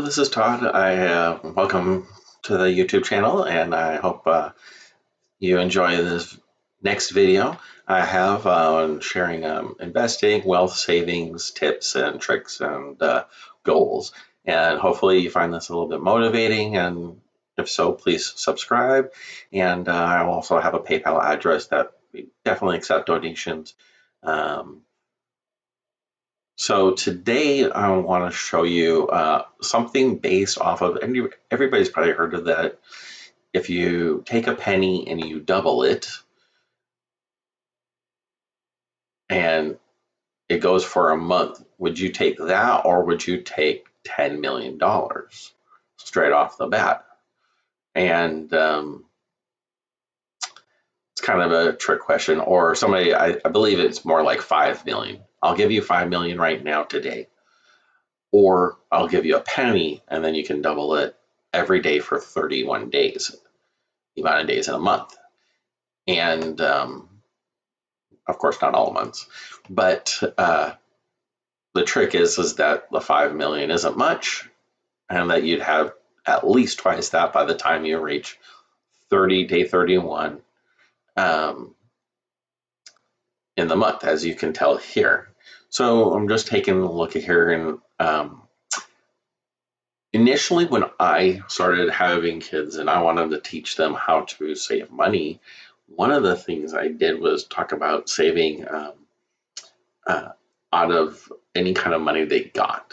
this is Todd. Welcome to the YouTube channel, and I hope you enjoy this next video I have on sharing investing, wealth savings, tips and tricks and goals. And hopefully you find this a little bit motivating, and if so, please subscribe. And I also have a PayPal address that we definitely accept donations. So today I want to show you something based off of, and everybody's probably heard of that. If you take a penny and you double it and it goes for a month, would you take that, or would you take $10 million straight off the bat? And it's kind of a trick question, or somebody, I believe it's more like 5 million. I'll give you 5 million right now today. Or I'll give you a penny and then you can double it every day for 31 days, the amount of days in a month. And of course, not all months. But the trick is that the 5 million isn't much, and that you'd have at least twice that by the time you reach day 31 in the month, as you can tell here. So I'm just taking a look at here, and initially, when I started having kids and I wanted to teach them how to save money, one of the things I did was talk about saving out of any kind of money they got.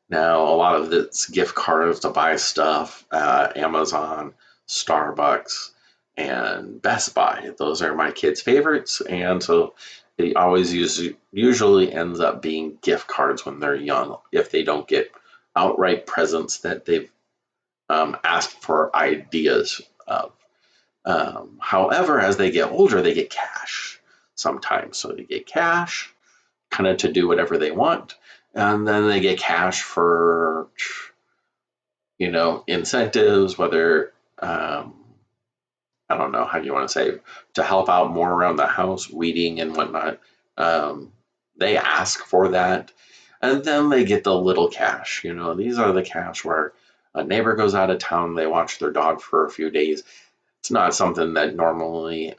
Now, a lot of it's gift cards to buy stuff, Amazon, Starbucks, and Best Buy. Those are my kids' favorites, and so it usually ends up being gift cards when they're young, if they don't get outright presents that they've asked for ideas of. However, as they get older, they get cash sometimes. So they get cash kind of to do whatever they want. And then they get cash for, incentives, whether, I don't know, how do you want to say, to help out more around the house, weeding and whatnot. They ask for that. And then they get the little cash. These are the cash where a neighbor goes out of town, they watch their dog for a few days. It's not something that normally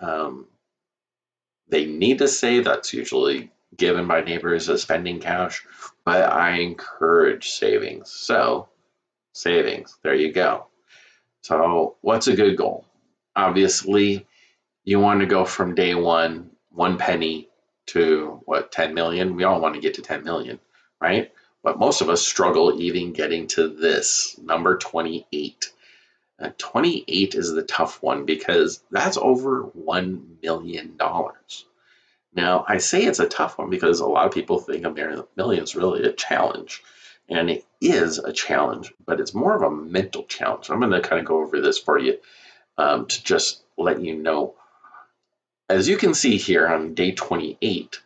they need to save. That's usually given by neighbors as spending cash, but I encourage savings. So, savings, there you go. So, what's a good goal? Obviously, you want to go from day one penny to 10 million? We all want to get to 10 million, right? But most of us struggle even getting to this number 28. 28 is the tough one because that's over $1 million. Now, I say it's a tough one because a lot of people think a million is really a challenge. And it is a challenge, but it's more of a mental challenge. I'm going to kind of go over this for you to just let you know. As you can see here on day 28,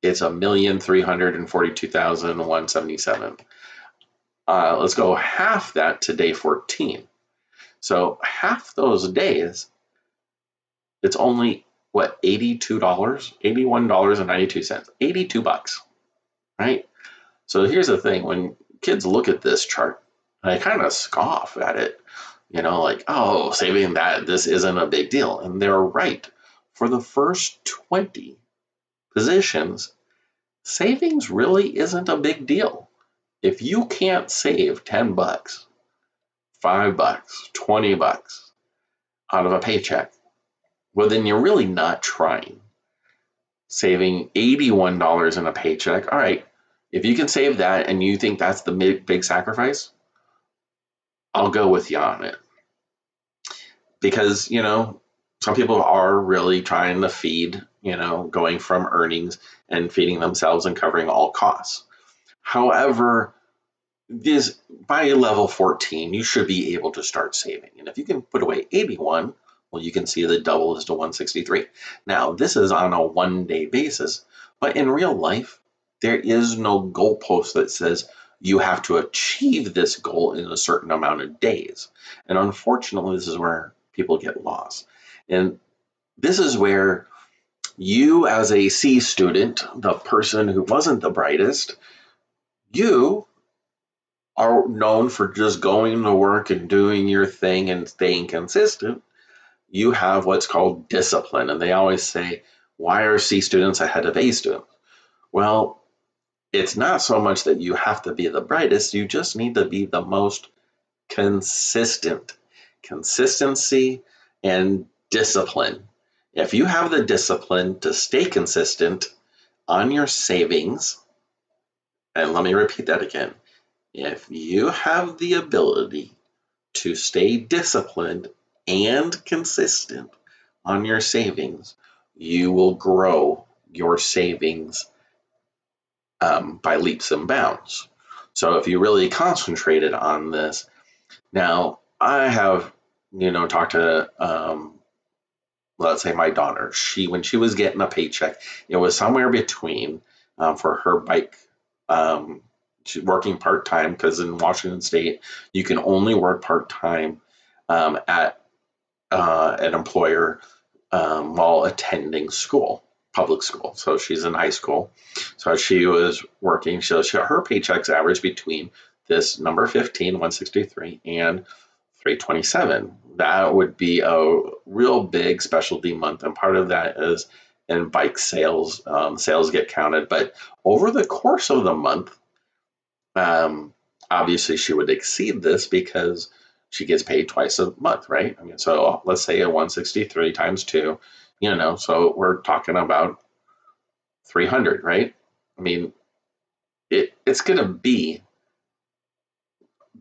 it's 1,342,177. Let's go half that to day 14. So half those days, it's only $82, $81.92, $82, right? So here's the thing: when kids look at this chart, they kind of scoff at it, like, oh, saving this isn't a big deal. And they're right. For the first 20 positions, savings really isn't a big deal. If you can't save $10, $5, $20 out of a paycheck, well, then you're really not trying. Saving $81 in a paycheck, all right, if you can save that and you think that's the big sacrifice, I'll go with you on it. Because, some people are really trying to feed, going from earnings and feeding themselves and covering all costs. However, by level 14, you should be able to start saving. And if you can put away 81, well, you can see the double is to 163. Now, this is on a one-day basis, but in real life, there is no goalpost that says you have to achieve this goal in a certain amount of days. And unfortunately, this is where people get lost. And this is where you, as a C student, the person who wasn't the brightest, you are known for just going to work and doing your thing and staying consistent, you have what's called discipline. And they always say, why are C students ahead of A students? Well, it's not so much that you have to be the brightest, you just need to be the most consistent. Consistency and discipline. If you have the discipline to stay consistent on your savings, and let me repeat that again, if you have the ability to stay disciplined and consistent on your savings, you will grow your savings by leaps and bounds. So if you really concentrated on this, now I have, talked to, let's say my daughter. When she was getting a paycheck, it was somewhere between for her bike. She's working part time because in Washington State you can only work part time at an employer while attending school, public school. So she's in high school. So she was working. So her paychecks average between this number 15, 163, and 327. That would be a real big specialty month. And part of that is in bike sales. Sales get counted. But over the course of the month, obviously she would exceed this because she gets paid twice a month, right? I mean, so let's say a 163 times 2, so we're talking about 300, right? I mean, it's going to be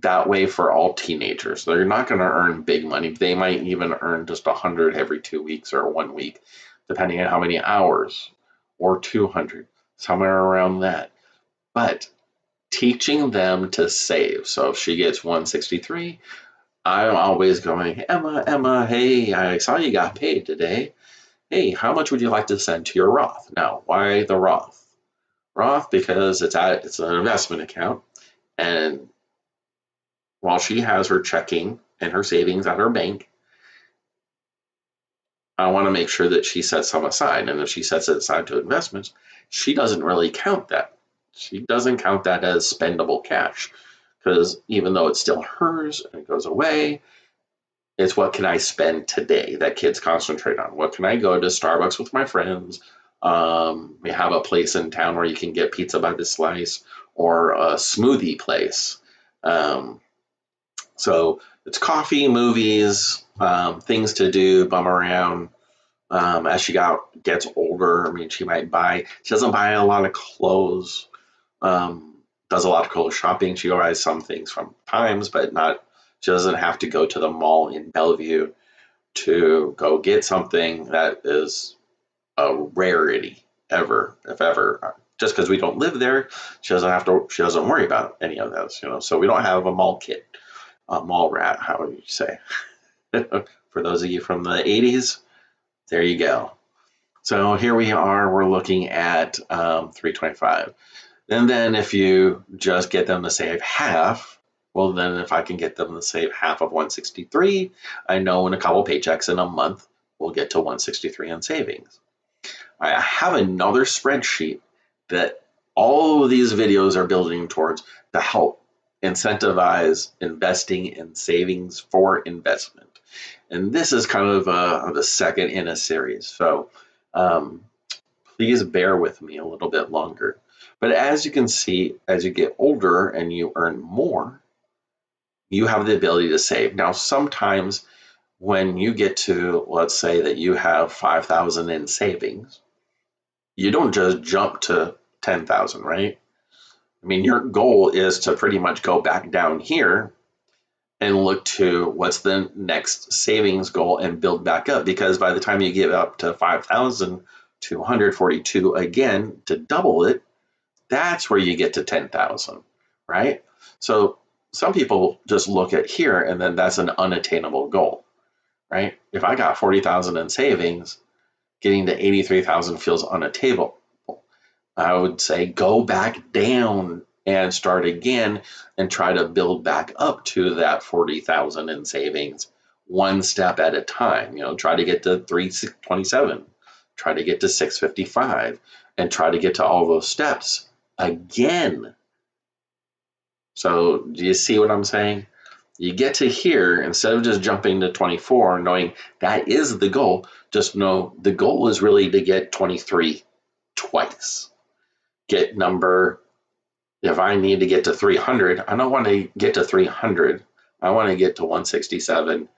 that way for all teenagers. They're not going to earn big money. They might even earn just 100 every 2 weeks or 1 week, depending on how many hours, or 200, somewhere around that. But teaching them to save. So if she gets 163, I'm always going, Emma, hey, I saw you got paid today. Hey, how much would you like to send to your Roth? Now, why the Roth? Roth because it's an investment account, and while she has her checking and her savings at her bank, I want to make sure that she sets some aside. And if she sets it aside to investments, she doesn't really count that. She doesn't count that as spendable cash because even though it's still hers and it goes away, it's what can I spend today that kids concentrate on. What can I go to Starbucks with my friends? We have a place in town where you can get pizza by the slice or a smoothie place. So it's coffee, movies, things to do, bum around. As she gets older, I mean, she doesn't buy a lot of clothes, does a lot of clothes shopping. She buys some things from Times, but she doesn't have to go to the mall in Bellevue to go get something that is a rarity if ever. Just because we don't live there, she doesn't worry about any of those, so we don't have a mall kid. Mall rat, how would you say? For those of you from the 80s, there you go. So here we are, we're looking at 325. And then if you just get them to save half, well, then if I can get them to save half of 163, I know in a couple paychecks in a month, we'll get to 163 in savings. I have another spreadsheet that all of these videos are building towards to help incentivize investing in savings for investment. And this is kind of the second in a series. So please bear with me a little bit longer. But as you can see, as you get older and you earn more, you have the ability to save. Now, sometimes when you get to, let's say that you have 5,000 in savings, you don't just jump to 10,000, right? I mean, your goal is to pretty much go back down here and look to what's the next savings goal and build back up, because by the time you get up to 5,242 again to double it, that's where you get to 10,000, right? So some people just look at here and then that's an unattainable goal, right? If I got 40,000 in savings, getting to 83,000 feels unattainable. I would say go back down and start again and try to build back up to that 40,000 in savings one step at a time. Try to get to 327, try to get to 655, and try to get to all those steps again. So do you see what I'm saying? You get to here, instead of just jumping to 24, knowing that is the goal, just know the goal is really to get 23 twice. Get number, if I need to get to 300, I don't want to get to 300. I want to get to 167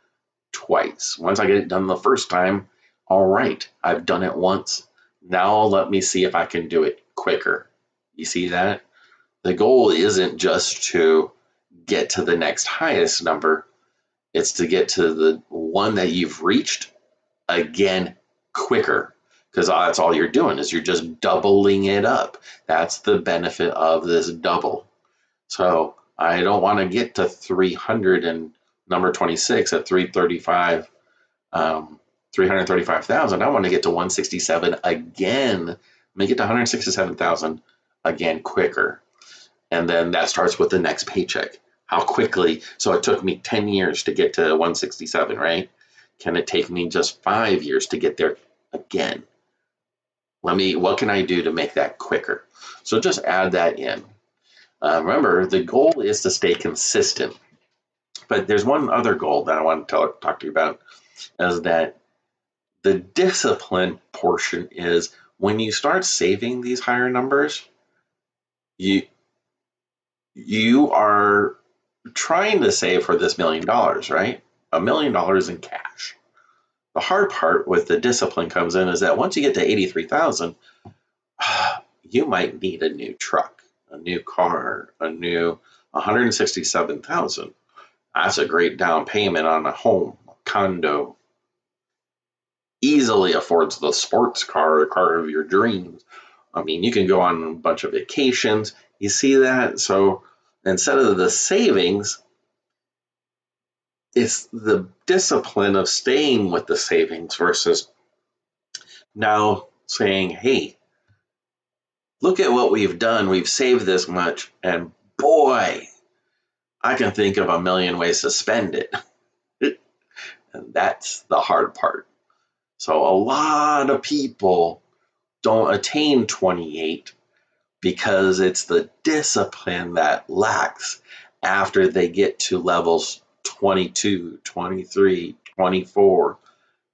twice. Once I get it done the first time, all right, I've done it once. Now let me see if I can do it quicker. You see that? The goal isn't just to get to the next highest number, it's to get to the one that you've reached again quicker. Because that's all you're doing is you're just doubling it up. That's the benefit of this double. So I don't want to get to 300 and number 26 at 335,000. I want to get to 167 again. Let me get to 167,000 again quicker. And then that starts with the next paycheck. How quickly? So it took me 10 years to get to 167, right? Can it take me just 5 years to get there again? What can I do to make that quicker? So just add that in. Remember, the goal is to stay consistent. But there's one other goal that I want to talk to you about, is that the discipline portion is when you start saving these higher numbers, you are trying to save for this $1 million, right? $1 million in cash. The hard part with the discipline comes in is that once you get to 83,000, you might need a new truck, a new car, a new 167,000. That's a great down payment on a home, a condo. Easily affords the sports car, the car of your dreams. I mean, you can go on a bunch of vacations. You see that? So instead of the savings, it's the discipline of staying with the savings versus now saying, hey, look at what we've done. We've saved this much, and boy, I can think of a million ways to spend it. And that's the hard part. So a lot of people don't attain 28 because it's the discipline that lacks after they get to levels 22, 23, 24,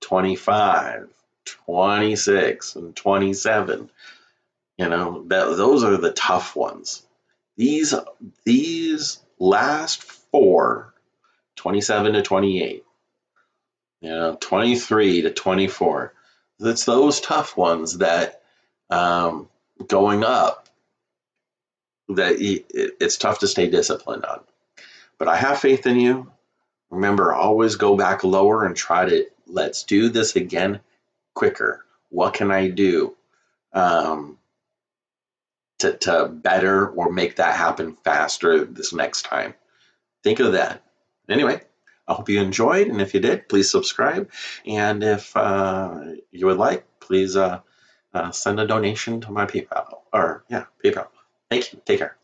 25, 26, and 27. Those are the tough ones. These last four, 27 to 28, 23 to 24, it's those tough ones that going up, that it's tough to stay disciplined on. But I have faith in you. Remember, always go back lower and let's do this again quicker. What can I do to better or make that happen faster this next time? Think of that. Anyway, I hope you enjoyed, and if you did, please subscribe. And if you would like, please send a donation to my PayPal. PayPal. Thank you. Take care.